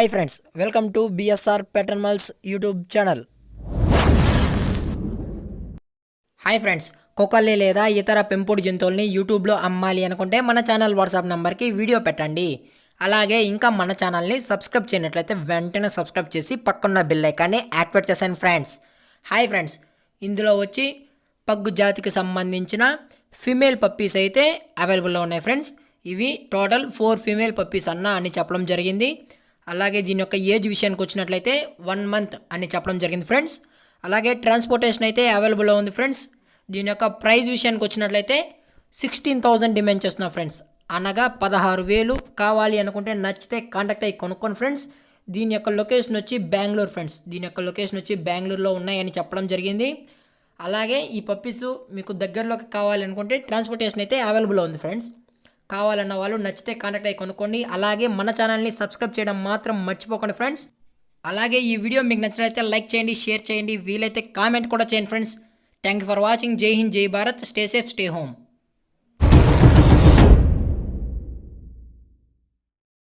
Hi friends, welcome to BSR pet animals YouTube channel. Hi friends, కుక్కల్ని లేదా ఇతర పెంపుడు జంతువుల్ని యూట్యూబ్లో అమ్మాలి అనుకుంటే మన ఛానల్ వాట్సాప్ నెంబర్కి వీడియో పెట్టండి. అలాగే ఇంకా మన ఛానల్ని సబ్స్క్రైబ్ చేయనట్లయితే వెంటనే సబ్స్క్రైబ్ చేసి పక్కన్న బెల్ ఐకాన్ని యాక్టివేట్ చేశాను ఫ్రెండ్స్. హాయ్ ఫ్రెండ్స్, ఇందులో వచ్చి పగ్గు జాతికి సంబంధించిన ఫీమేల్ పప్పీస్ అయితే అవైలబుల్లో ఉన్నాయి ఫ్రెండ్స్. ఇవి టోటల్ 4 ఫీమేల్ పప్పీస్ అని చెప్పడం జరిగింది. అలాగే దీని యొక్క ఏజ్ విషయానికి వచ్చినట్లయితే 1 మంత్ అని చెప్పడం జరిగింది ఫ్రెండ్స్. అలాగే ట్రాన్స్పోర్టేషన్ అయితే అవైలబుల్లో ఉంది ఫ్రెండ్స్. దీని యొక్క ప్రైస్ విషయానికి వచ్చినట్లయితే 16,000 డిమాండ్ చేస్తున్నారు ఫ్రెండ్స్. అనగా 16,000 కావాలి అనుకుంటే నచ్చితే కాంటాక్ట్ అయ్యి కొనుక్కోండి ఫ్రెండ్స్. దీని యొక్క లొకేషన్ వచ్చి బెంగళూరు ఫ్రెండ్స్. దీని యొక్క లొకేషన్ వచ్చి బెంగళూరులో ఉన్నాయని చెప్పడం జరిగింది. అలాగే ఈ పప్పీస్ మీకు దగ్గరలోకి కావాలి అనుకుంటే ట్రాన్స్పోర్టేషన్ అయితే అవైలబుల్లో ఉంది ఫ్రెండ్స్. కావాలన్న వాళ్ళు నచ్చితే కాంటాక్ట్ అయ్యి కొనుక్కోండి. అలాగే మన ఛానల్ని సబ్స్క్రైబ్ చేయడం మాత్రం మర్చిపోకండి ఫ్రెండ్స్. అలాగే ఈ వీడియో మీకు నచ్చినట్లయితే లైక్ చేయండి, షేర్ చేయండి, వీలైతే కామెంట్ కూడా చేయండి friends. Thank you for watching. జై హింద్, జై Bharat. Stay safe, stay home.